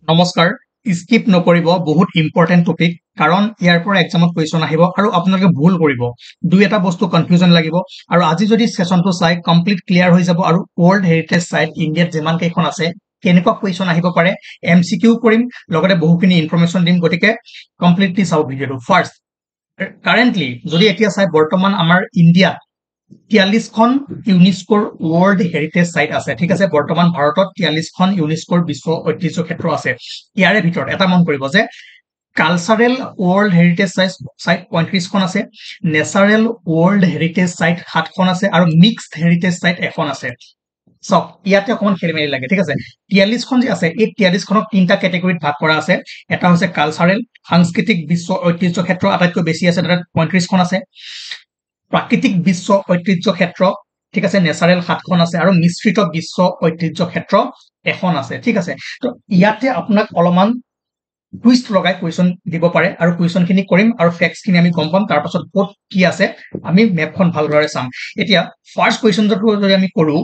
নমস্কাৰ স্কিপ নকৰিব বহুত ইম্পৰ্টেন্ট টপিক কাৰণ ইয়াৰ পৰা এক্সামত কুৱেশ্যন আহিব আৰু আপোনালোকে ভুল কৰিব দুই এটা বস্তু কনফিউজন লাগিব আৰু আজি যদি সেশনটো চাই কমপ্লিট ক্লিয়াৰ হৈ যাব আৰু ওয়াৰ্ল্ড হেৰিটেজ সাইট ইণ্ডিয়াত যিমান কেইখন আছে কেনেকুৱা কুৱেশ্যন আহিব পাৰে এমসিকিউ কৰিম লগতে বহুখিনি ইনফৰমেশন দিম গতিকে কমপ্লিটলি চাও ভিডিওটো ফাৰ্স্ট কাৰেন্টলি যদি এতিয়া চাই বৰ্তমান আমাৰ ইণ্ডিয়া 43খন ইউনেস্কোৰ ওয়াৰ্ল্ড হেৰিটেজ সাইট আছে ঠিক আছে বৰ্তমান ভাৰতত 43খন ইউনেস্কোৰ বিশ্ব ঐতিহ্য ক্ষেত্ৰ আছে ইয়াৰে ভিতৰত এটা মন কৰিব যে কালচাৰেল ওয়াৰ্ল্ড হেৰিটেজ সাইট 35খন আছে নেচাৰেল ওয়াৰ্ল্ড হেৰিটেজ সাইট 7খন আছে আৰু মিক্সড হেৰিটেজ সাইট এখন আছে সব ইয়াতে অকমান খেলিমেলি লাগে ঠিক আছে 43খন যে আছে এই 43খনক তিনটা ক্যাটাগৰীত ভাগ কৰা আছে এটা হৈছে কালচাৰেল সাংস্কৃতিক বিশ্ব ঐতিহ্য ক্ষেত্ৰ আটাইতকৈ বেছি আছে তাত 35খন আছে প্ৰাকৃতিক বিশ্ব ঐতিহ্য ক্ষেত্ৰ ঠিক আছে নেচাৰেল 7খন আছে আৰু মিশ্ৰিত বিশ্ব ঐতিহ্য ক্ষেত্ৰ এখন আছে ঠিক আছে তো ইয়াতে আপোনাক অলমান টুইষ্ট লগাই কুৱেশ্যন দিব পাৰে আৰু কুৱেশ্যনখিনি কৰিম আৰু ফ্যাক্টছখিনি আমি গম পাম তাৰ পাছত ক'ত কি আছে আমি মেপখন ভালদৰে চাম এতিয়া ফাৰ্স্ট কুৱেশ্যনটো যদি আমি কৰো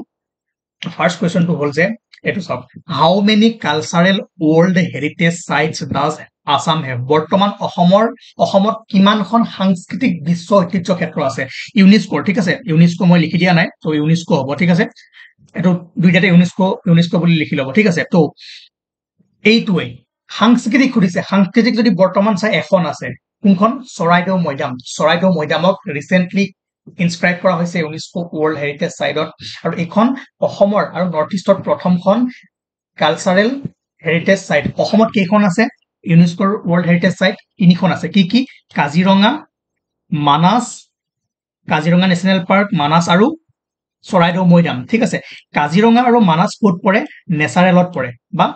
ফাৰ্স্ট কুৱেশ্যনটো হ'ল যে এটো সব how many cultural world heritage sites does Assam have বৰ্তমান অসমত কিমানখন সাংস্কৃতিক বিশ্ব ঐতিহ্য ক্ষেত্ৰ আছে ইউনেস্কো ঠিক আছে ইউনেস্কো মই লিখি দিয়া নাই তো ইউনেস্কো হ'ব ঠিক আছে এটো দুইটাতে ইউনেস্কো বুলি লিখি লব ঠিক আছে তো এইটোৱে সাংস্কৃতিক খুদিছে সাংস্কৃতিক যদি বৰ্তমান চাই এখন আছে কোনখন চৰাইদেউ মৈদামক ৰিসেন্টলি ইনস্ক্ৰাইব কৰা হৈছে ইউনেস্কো ওয়াৰ্ল্ড হেৰিটেজ সাইটত আৰু এখন অসমৰ আৰু নৰ্থ ইষ্টৰ প্ৰথমখন কালচাৰেল হেৰিটেজ সাইট অসমত কেইখন আছে ইউনেস্কোৰ ওয়াৰ্ল্ড হেৰিটেজ সাইট তিনিখন আছে কি কাজিৰঙা মানাস কাজিৰঙা নেশনেল পাৰ্ক মানাস আৰু চৰাইদেউ মৈদাম ঠিক আছে কাজিৰঙা আৰু মানাস ক'ত পৰে নেচাৰেলত পৰে বা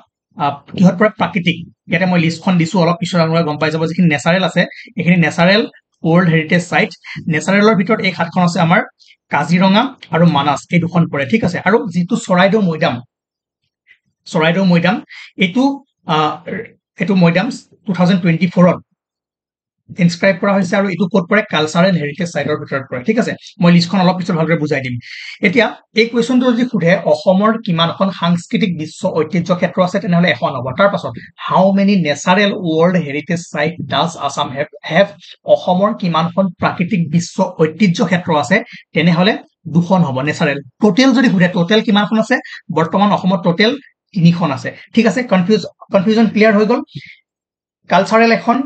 কিহত পৰে প্ৰাকৃতিক ইয়াতে মই লিষ্টখন দিছো অলপ পিছৰ আপোনালোকে গম পাই যাব যিখিনি নেচাৰেল আছে এইখিনি নেচাৰেল ওয়াৰ্ল্ড হেৰিটেজ সাইট নেচাৰেলৰ ভিতৰত এই 7খন আছে আমাৰ কাজিৰঙা আৰু মানাস এই দুখন পৰে ঠিক আছে আৰু যিটো চৰাইদেউ মৈদাম এটো মৈদাম 2024ত ইনস্ক্ৰাইব কৰা হৈছে আৰু এটো ক'ত পৰে কালচাৰেল হেৰিটেজ সাইটৰ ভিতৰত পৰে ঠিক আছে মই লিষ্টখন অলপ পিছত ভালদৰে বুজাই দিম এতিয়া এই কুৱেশ্যনটো যদি খুধে অসমৰ কিমানখন সাংস্কৃতিক বিশ্ব ঐতিহ্য ক্ষেত্ৰ আছে তেনেহলে এখন হ'ব তাৰ পাছত how many natural world heritage site does Assam have অসমৰ কিমানখন প্ৰাকৃতিক বিশ্ব ঐতিহ্য ক্ষেত্ৰ আছে তেনেহলে দুখন হ'ব নেচাৰেল টোটেল যদি খুধে টোটেল কিমানখন আছে বৰ্তমান অসমত টোটেল 3খন আছে ঠিক আছে কনফিউজন ক্লিয়াৰ হৈ গল কালচাৰেল এখন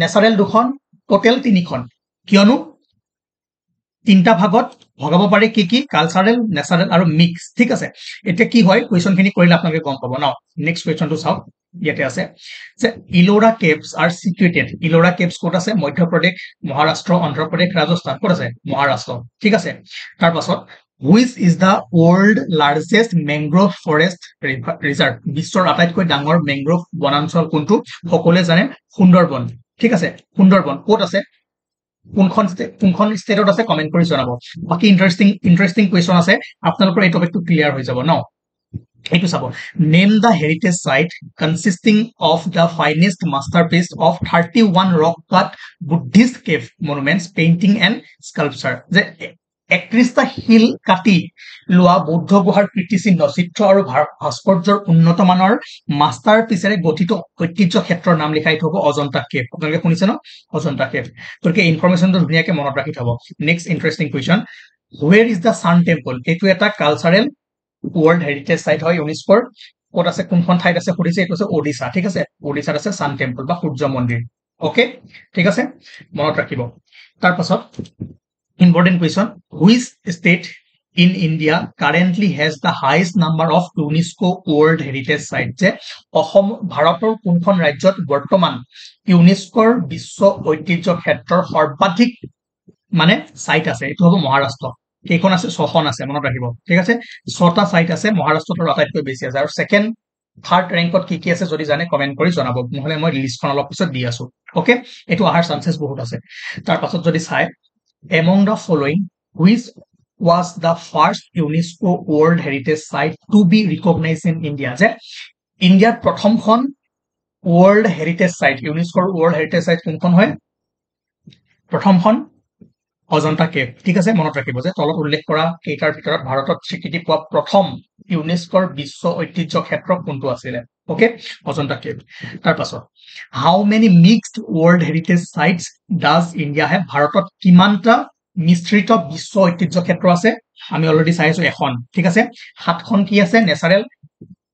নেচাৰেল দুখন টোটেল 3খন কিয়নো তিনটা ভাগত ভগাব পাৰি কি কালচাৰেল নেচাৰেল আৰু মিক্স ঠিক আছে এতিয়া কি হয় কুৱেশ্যনখিনি কৰিলে আপোনালোকে গম পাব ন নেক্সট কুৱেশ্যনটো চাওক ইয়াতে আছে যে Ellora caves are situated Ellora caves ক'ত আছে মধ্যপ্ৰদেশ মহাৰাষ্ট্ৰ অন্ধ্ৰপ্ৰদেশ ৰাজস্থান ক'ত আছে মহাৰাষ্ট্ৰ ঠিক আছে তাৰ পাছত which is the world largest mangrove forest reserve বিশ্বৰ আটাইতকৈ ডাঙৰ মেংগ্ৰোভ বনাঞ্চল কোনটো সকলোৱে জানে সুন্দৰবন ঠিক আছে সুন্দৰবন ক'ত আছে কোনখন ষ্টেটত আছে কমেন্ট কৰি জনাব বাকি ইন্টাৰেষ্টিং কুৱেশ্যন আছে আপোনালোকৰ এই টপিকটো ক্লিয়াৰ হৈ যাব ন এইটো চাব name the heritage site consisting of the finest masterpiece of 31 rock cut Buddhist cave monuments painting and sculpture যে 31টা শিল কাটি লোৱা বৌদ্ধ গুহাৰ কীৰ্তিচিহ্ন চিত্ৰ আৰু ভাস্কৰ্যৰ উন্নত মানৰ মাষ্টাৰ পিছেৰে গঠিত ঐতিহ্য ক্ষেত্ৰৰ নাম লিখাই থব অজন্তা কেভ আপোনালোকে শুনিছে ন অজন্তা কেভ তোকে ইনফৰমেশনটো ধুনীয়াকৈ মনত ৰাখি থব next interesting question where is the sun temple এইটো এটা কালচাৰেল ওয়াৰ্ল্ড হেৰিটেজ সাইট হয় ইউনেস্কোৰ ক'ত আছে কোনখন ঠাইত আছে খুদিছে এইটো আছে ওডিশা ঠিক আছে ওডিশাত আছে সান টেম্পল বা সূৰ্য মন্দিৰ ওকে ঠিক আছে মনত ৰাখিব তাৰ পাছত important question which state in India currently has the highest number of UNESCO World Heritage Sites যে অসম ভাৰতৰ কোনখন ৰাজ্যত বৰ্তমান ইউনেস্কোৰ বিশ্ব ঐতিহ্য ক্ষেত্ৰৰ সৰ্বাধিক মানে সাইট আছে এটো হ'ব মহাৰাষ্ট্ৰ এইখন আছে 6খন আছে মনত ৰাখিব ঠিক আছে 6টা সাইট আছে মহাৰাষ্ট্ৰৰ আটাইতকৈ বেছি আছে আৰু সেকেন্ড থাৰ্ড ৰেংকত কি আছে যদি জানে কমেন্ট কৰি জনাব নহলে মই লিষ্টখন অলপ পিছত দি আছো ওকে এটো আহাৰ চান্সেস বহুত আছে তাৰ পাছত যদি চাই among the following which was the first UNESCO World Heritage Site to be recognized in India যে ইন্ডিয়াৰ প্ৰথমখন World Heritage Site UNESCO World Heritage Site কোনখন হয় প্ৰথমখন অজন্তা কেভ ঠিক আছে মনত ৰাখিব যে তলত উল্লেখ কৰা কেইটাৰ ভিতৰত ভাৰতত স্বীকৃতি পোৱা প্ৰথম ইউনেস্কোৰ বিশ্ব ঐতিহ্য ক্ষেত্ৰ কোনটো আছিলে ওকে অজন্তা কেভ তাৰ পাছত how many mixed world heritage sites does India have ভাৰতত কিমানটা মিশ্ৰিত বিশ্ব ঐতিহ্য ক্ষেত্ৰ আছে আমি অলৰেডি চাইছো এখন ঠিক আছে 7খন কি আছে নেচাৰেল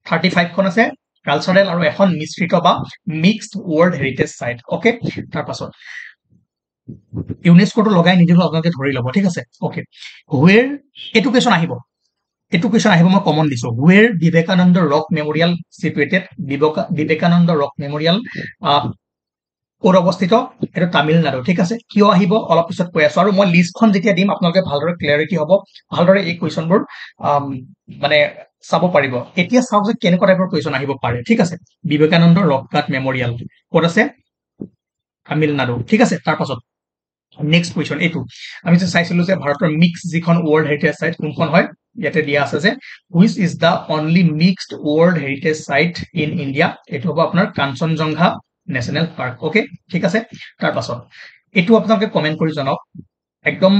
35 খন আছে কালচাৰেল আৰু এখন মিশ্ৰিত বা mixed world heritage site okay তাৰ পাছত ইউনেস্কোটো লগাই নিদিলো আপোনালোকে ধৰি ল'ব ঠিক আছে ওকে হুৱেৰ এইটো কুৱেশ্যন আহিব মই কমন দিছো where Vivekananda rock memorial situated Vivekananda rock memorial ক'ত অৱস্থিত এটা তামিলনাডু ঠিক আছে কিয় আহিব অলপ পিছত কৈ আছো আৰু মই লিষ্টখন যেতিয়া দিম আপোনালোকে ভালদৰে ক্লিয়াৰিটি হ'ব ভালদৰে এই কুৱেশ্যনবোৰ মানে চাব পাৰিব এতিয়া চাওক যে কেনেকুৱা টাইপৰ কুৱেশ্যন আহিব পাৰে ঠিক আছে বিবেকানন্দ ৰক কাট মেমৰিয়েল ক'ত আছে তামিলনাডু ঠিক আছে তাৰ পাছত নেক্সট কুৱেশ্যন এইটো আমি যে চাইছিলো যে ভাৰতৰ মিক্স যিখন ৱৰ্ল্ড হেৰিটেজ সাইট কোনখন হয় ইয়াতে দিয়া আছে যে which is the only mixed world heritage site in India এইটো হ'ব আপোনাৰ কাঞ্চনজংঘা নেশ্যনেল পাৰ্ক ওকে ঠিক আছে তাৰ পাছত এইটো আপোনালোকে কমেন্ট কৰি জনাওক একদম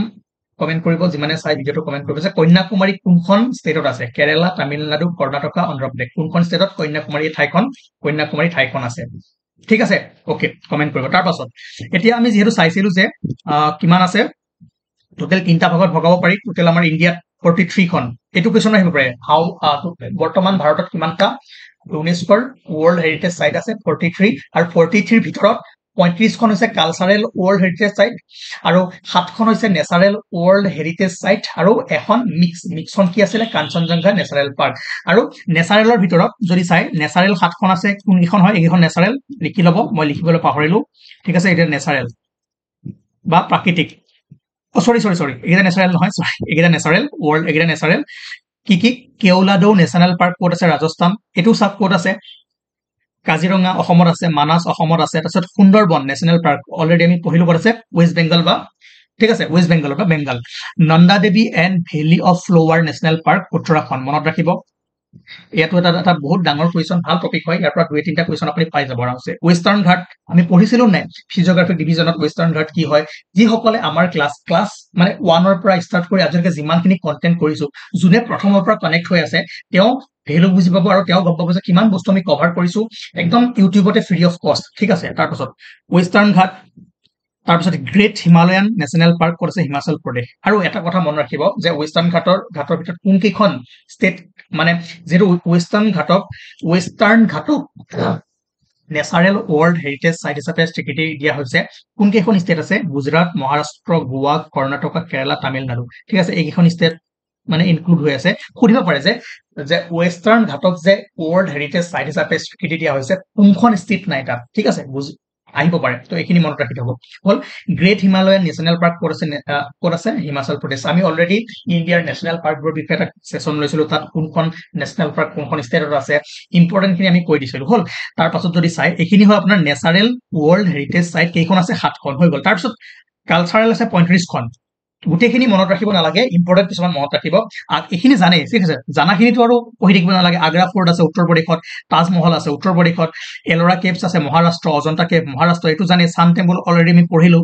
কমেন্ট কৰিব যিমানে চাই ভিডিঅটো কমেন্ট কৰিব যে কন্যাকুমাৰী কোনখন ষ্টেটত আছে কেৰালা তামিলনাডু কৰ্ণাটকা অন্ধ্ৰপ্ৰদেশ কোনখন ষ্টেটত কন্যাকুমাৰী ঠাইখন আছে ঠিক আছে ওকে কমেন্ট কৰিব তাৰ পাছত এতিয়া আমি যেহেতু চাইছিলো যে কিমান আছে টোটেল তিনটা ভাগত ভগাব পাৰি টোটেল আমাৰ ইণ্ডিয়াত 43 খন এইটো কুৱেশ্যন আহিব পাৰে হাউ বৰ্তমান ভাৰতত কিমানটা ইউনেস্কোৰ ৱৰ্ল্ড হেৰিটেজ সাইট আছে 43 আৰু 43 ভিতৰত 35 খন হৈছে কালচাৰেল ৱৰ্ল্ড হেৰিটেজ সাইট আৰু 7খন হৈছে নেচাৰেল ৱৰ্ল্ড হেৰিটেজ সাইট আৰু এখন মিক্সখন কি আছিলে কাঞ্চনজংঘা নেচাৰেল পাৰ্ক আৰু নেচাৰেলৰ ভিতৰত যদি চাই নেচাৰেল 7খন আছে কোনকেইখন হয় এইকেইখন নেচাৰেল লিখি ল'ব মই লিখিবলৈ পাহৰিলো ঠিক আছে এটা নেচাৰেল বা প্ৰাকৃতিক সৰি একেটা নেচাৰেল নহয় একেটা নেচাৰেল ৱৰ্ল্ড একেটা নেচাৰেল কি কেওলাদৌ নেশ্যনেল পাৰ্ক ক'ত আছে ৰাজস্থান এইটো চাব ক'ত আছে কাজিৰঙা অসমত আছে মানাস অসমত আছে তাৰপিছত সুন্দৰবন নেশ্যনেল পাৰ্ক অলৰেডি আমি পঢ়িলো ক'ত আছে ৱেষ্ট বেংগল বা ঠিক আছে ৱেষ্ট বেংগল বা Bengal Nanda Devi and valley of flower national park Uttarakhand মনত ৰাখিব ইয়াতো এটা বহুত ডাঙৰ কুৱেশ্যন ভাল টপিক হয় ইয়াৰ পৰা 2-3টা কুৱেশ্যন আপুনি পাই যাব আৰামছে ৱেষ্টাৰ্ণ ঘাট আমি পঢ়িছিলো নাই ফিজিঅগ্ৰাফিক ডিভিজনত ৱেষ্টাৰ্ণ ঘাট কি হয় যিসকলে আমাৰ ক্লাছ মানে 1ৰ পৰা ষ্টাৰ্ট কৰি আজিলৈকে যিমানখিনি কন্টেন্ট কৰিছো যোনে প্ৰথমৰ পৰা কানেক্ট হৈ আছে তেওঁ ভেলু বুজি পাব আৰু তেওঁ গম পাব যে কিমান বস্তু আমি কভাৰ কৰিছো একদম ইউটিউবতে ফ্ৰী অফ কষ্ট ঠিক আছে তাৰপাছত ৱেষ্টাৰ্ণ ঘাট তাৰপিছত গ্ৰেট হিমালয়ান নেশ্যনেল পাৰ্ক ক'ত আছে হিমাচল প্ৰদেশ আৰু এটা কথা মনত ৰাখিব যে ৱেষ্টাৰ্ণ ঘাটৰ ভিতৰত কোনকেইখন ষ্টেট মানে যেটো ৱেষ্টাৰ্ণ ঘাটক নেচাৰেল ৱৰ্ল্ড হেৰিটেজ সাইট হিচাপে স্বীকৃতি দিয়া হৈছে কোনকেইখন ষ্টেট আছে গুজৰাট মহাৰাষ্ট্ৰ গোৱা কৰ্ণাটকা কেৰালা তামিলনাডু ঠিক আছে এইকেইখন ষ্টেট মানে ইনক্লুড হৈ আছে সুধিব পাৰে যে ৱেষ্টাৰ্ণ ঘাটক যে ৱৰ্ল্ড হেৰিটেজ সাইট হিচাপে স্বীকৃতি দিয়া হৈছে কোনখন ষ্টেট নাই তাত ঠিক আছে আহিব পাৰে তো এইখিনি মনত ৰাখি থব হল গ্ৰেট হিমালয়ান নেশ্যনেল পাৰ্ক ক'ত আছে হিমাচল প্ৰদেশ আমি অলৰেডি ইণ্ডিয়াৰ নেশ্যনেল পাৰ্কবোৰ বিষয়ে এটা সেশন লৈছিলো তাত কোনখন নেশ্যনেল পাৰ্ক কোনখন ষ্টেটত আছে ইম্পৰ্টেণ্ট খিনি আমি কৈ দিছিলো হল তাৰ পাছত যদি চাই এইখিনি হয় আপোনাৰ নেচাৰেল ৱৰ্ল্ড হেৰিটেজ সাইট কেইখন আছে 7খন হৈ গ'ল তাৰ পিছত কালচাৰেল আছে 35খন গোটেইখিনি মনত ৰাখিব নালাগে ইম্পৰ্টেণ্ট কিছুমান মনত ৰাখিব এইখিনি জানে ঠিক আছে জানাখিনিতো আৰু পঢ়ি থাকিব নালাগে আগ্ৰা ফৰ্ট আছে উত্তৰ প্ৰদেশত তাজমহল আছে উত্তৰ প্ৰদেশত এলৰা কেভছ আছে মহাৰাষ্ট্ৰ অজন্তা কেভ মহাৰাষ্ট্ৰ এইটো জানে সান টেম্পল অলৰেডি আমি পঢ়িলো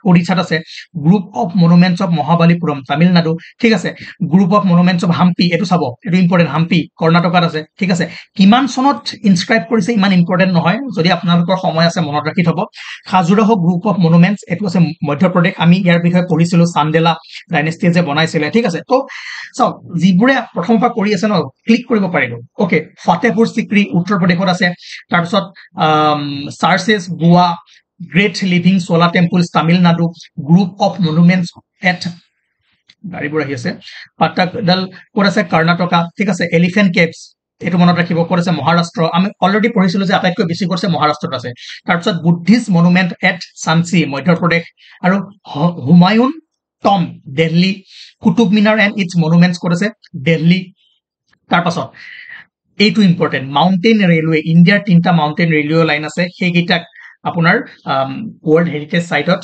ওড়িশাত আছে group of monuments of Mahabalipuram Tamil Nadu ঠিক আছে group of monuments of Hampi এইটো চাব এইটো ইম্পৰ্টেণ্ট হাম্পি কৰ্ণাটকাত আছে ঠিক আছে কিমান চনত ইনস্ক্ৰাইব কৰিছে ইমান ইম্পৰ্টেণ্ট নহয় যদি আপোনালোকৰ সময় আছে মনত ৰাখি থব খাজুৰাহ গ্ৰুপ অফ মনুমেণ্টছ এইটো আছে মধ্যপ্ৰদেশ আমি ইয়াৰ বিষয়ে পঢ়িছিলো চান্দেলা ডাইনেষ্টি যে বনাইছিলে ঠিক আছে তো চাওক যিবোৰে প্ৰথমৰ পৰা কৰি আছে ন ক্লিক কৰিব পাৰিলো ওকে ফতেহপুৰ সিক্ৰি উত্তৰ প্ৰদেশত আছে তাৰপিছত churches Goa great living Chola temples Tamil Nadu group of monuments at গাড়ীবোৰ আহি আছে পাটাকডাল ক'ত আছে কৰ্ণাটকা ঠিক আছে এলিফেণ্ট কেভছ এইটো মনত ৰাখিব ক'ত আছে মহাৰাষ্ট্ৰ আমি অলৰেডি পঢ়িছিলো যে আটাইতকৈ বেছি কৰিছে মহাৰাষ্ট্ৰত আছে তাৰপিছত বুদ্ধিষ্ট মনুমেণ্ট এট সাঞ্চি মধ্যপ্ৰদেশ আৰু হুমায়ুন টম Delhi Qutub Minar and it's monuments ক'ত আছে দিল্লী তাৰ পাছত এইটো ইম্পৰ্টেণ্ট মাউণ্টেইন ৰেলৱে ইণ্ডিয়াৰ 3টা মাউণ্টেইন ৰেলৱে লাইন আছে সেইকেইটাক আপোনাৰ ৱৰ্ল্ড হেৰিটেজ সাইটত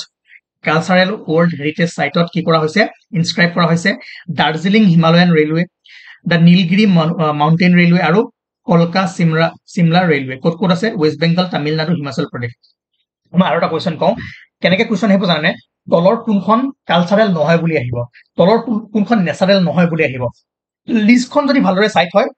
কালচাৰেল ৱৰ্ল্ড হেৰিটেজ সাইটত কি কৰা হৈছে ইনস্ক্ৰাইব কৰা হৈছে Darjeeling Himalayan railway the Nilgiri mountain railway আৰু কলকা চিমলা ৰেলৱে ক'ত ক'ত আছে ৱেষ্ট বেংগল তামিলনাডু হিমাচল প্ৰদেশ মই আৰু এটা কুৱেশ্যন কওঁ কেনেকে কুৱেশ্যন আহিব জানে তলৰ কোনখন কালচাৰেল নহয় বুলি আহিব, তলৰ কোনখন নেচাৰেল নহয় বুলি আহিব। লিষ্টখন যদি ভালদৰে চাই থয়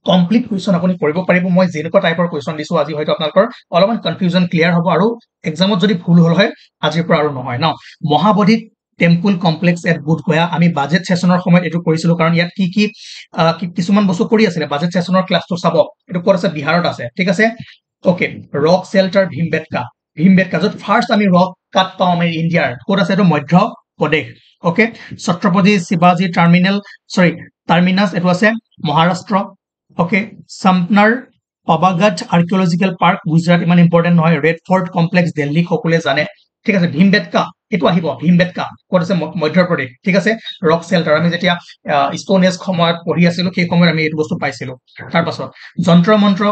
কমপ্লিট কুৱেশ্যন আপুনি কৰিব পাৰিব। মই যেনেকুৱা টাইপৰ কুৱেশ্যন দিছো আজি হয়তো আপোনালোকৰ অলপমান কনফিউজন ক্লিয়াৰ হ'ব আৰু এক্সামত যদি ভুল হ'ল হয় আজিৰ পৰা আৰু নহয় ন। মহাবোধি টেম্পল কমপ্লেক্স এট বুধগয়া আমি বাজেট সেশনৰ সময়ত এইটো কৰিছিলো, কাৰণ ইয়াত কি কিছুমান বস্তু কৰি আছিলে। বাজেট সেশনৰ ক্লাছটো চাব, এইটো ক'ত আছে, বিহাৰত আছে, ঠিক আছে। ওকে, ৰক শেল্টাৰ ভীমবেটকা, য'ত ফাৰ্ষ্ট আমি ৰক কাট পাওঁ আমি ইণ্ডিয়াৰ, ক'ত আছে এইটো, মধ্য প্ৰদেশ। ওকে, ছত্ৰপতি শিৱাজী টাৰ্মিনাছ এইটো আছে Maharashtra. Okay, Champaner Pavagadh archaeological park Gujarat, ইমান ইম্পৰ্টেণ্ট নহয়। ৰেড ফৰ্ট কমপ্লেক্স দিল্লী সকলোৱে জানে, ঠিক আছে। ভীমবেটকা এইটো আহিব, ভীমবেটকা ক'ত আছে, মধ্যপ্ৰদেশ, ঠিক আছে। ৰক শেল্টাৰ আমি যেতিয়া ষ্টোন এজ সময়ত পঢ়ি আছিলো সেই সময়ত আমি এইটো বস্তু পাইছিলো। তাৰ পাছত যন্ত্ৰ মন্ত্ৰ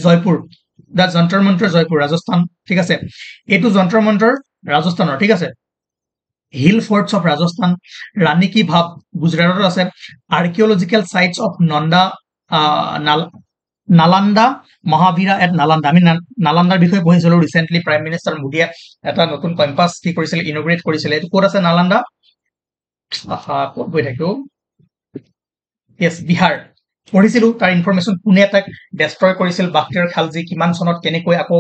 জয়পুৰ, দা যন্তৰ মন্ত্ৰ জয়পুৰ ৰাজস্থান, ঠিক আছে। এইটো যন্তৰ মন্তৰ ৰাজস্থানৰ, ঠিক আছে। Hill forts of Rajasthan, Rani ki Vav গুজৰাটত আছে। Archaeological sites of Nalanda Mahavihara at Nalanda, আমি নালান্দাৰ বিষয়ে পঢ়িছিলো ৰিচেণ্টলি। প্ৰাইম মিনিষ্টাৰ মোদীয়ে এটা নতুন কেম্পাছ কি কৰিছিলে, ইনগ্ৰেট কৰিছিলে। এইটো ক'ত আছে, নালান্দা, ক'ত গৈ থাকো, য়েছ, বিহাৰ। পঢ়িছিলো তাৰ ইনফৰমেশ্যন, কোনে তাক ডেষ্ট্ৰয় কৰিছিল, বাখতিয়াৰ খালজী, কিমান চনত কেনেকৈ আকৌ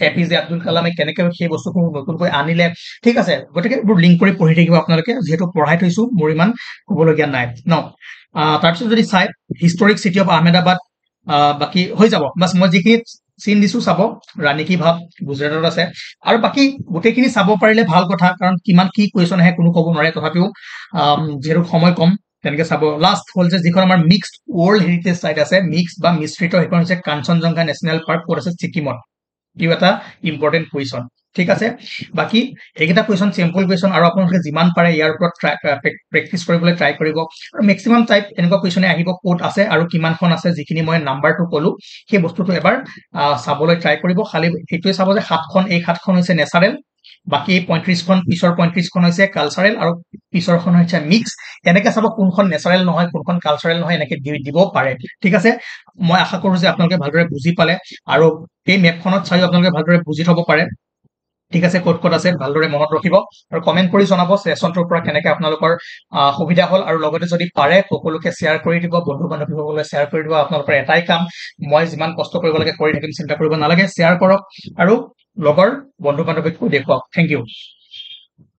এপিজে আব্দুল কালামে কেনেকৈ সেই বস্তুবোৰ নতুনকৈ আনিলে, ঠিক আছে। গতিকে এইবোৰ লিংক কৰি পঢ়ি থাকিব আপোনালোকে, যিহেতু পঢ়াই থৈছো, মোৰ ইমান ক'বলগীয়া নাই ন। তাৰপিছত যদি চাই হিষ্টৰিক চিটি অফ আহমেদাবাদ, বাকী হৈ যাব বাছ। মই যিখিনি চিন দিছো চাব, ৰাণী কি ভাৱ গুজৰাটত আছে, আৰু বাকী গোটেইখিনি চাব পাৰিলে ভাল কথা, কাৰণ কিমান কি কুৱেশ্যন আহে কোনো ক'ব নোৱাৰে। তথাপিও যিহেতু সময় কম তেনেকে চাব। লাষ্ট হ'ল যে যিখন আমাৰ মিক্সড ৱৰ্ল্ড হেৰিটেজ চাইট আছে, মিক্স বা মিশ্ৰিত, সেইখন হৈছে কাঞ্চনজংঘা নেশ্যনেল পাৰ্ক, ক'ত আছে, ছিকিমত। ইও এটা ইম্পৰ্টেণ্ট কুৱেশ্যন, ঠিক আছে। বাকী এইকেইটা কুৱেশ্যন চিম্পল কুৱেশ্যন, আৰু আপোনালোকে যিমান পাৰে ইয়াৰ ওপৰত প্ৰেক্টিচ কৰিবলৈ ট্ৰাই কৰিব। আৰু মেক্সিমাম টাইপ এনেকুৱা কুৱেশ্যনে আহিব, ক'ত আছে আৰু কিমানখন আছে, যিখিনি মই নাম্বাৰটো ক'লো সেই বস্তুটো এবাৰ চাবলৈ ট্ৰাই কৰিব। খালি এইটোৱে চাব যে 7খন, এই 7খন হৈছে নেচাৰেল, বাকী 35খন, পিছৰ 35খন হৈছে কালচাৰেল, আৰু পিছৰখন হৈছে মিক্স। এনেকে চাব কোনখন নেচাৰেল নহয়, কোনখন কালচাৰেল নহয়, এনেকে দিব পাৰে, ঠিক আছে। মই আশা কৰো যে আপোনালোকে ভালদৰে বুজি পালে, আৰু এই মেপখনত চাইও আপোনালোকে ভালদৰে বুজি থব পাৰে, ঠিক আছে। ক'ত ক'ত আছে ভালদৰে মনত ৰাখিব, আৰু কমেণ্ট কৰি জনাব ছেশ্যনটোৰ পৰা কেনেকে আপোনালোকৰ সুবিধা হ'ল। আৰু লগতে যদি পাৰে সকলোকে শ্বেয়াৰ কৰি দিব, বন্ধু বান্ধৱীসকলে শ্বেয়াৰ কৰি দিব। আপোনালোকৰ এটাই কাম, মই যিমান কষ্ট কৰিব লাগে কৰি থাকিম, চিন্তা কৰিব নালাগে, শ্বেয়াৰ কৰক আৰু লগৰ বন্ধু বান্ধৱীকো দেখুৱাওক। Thank U.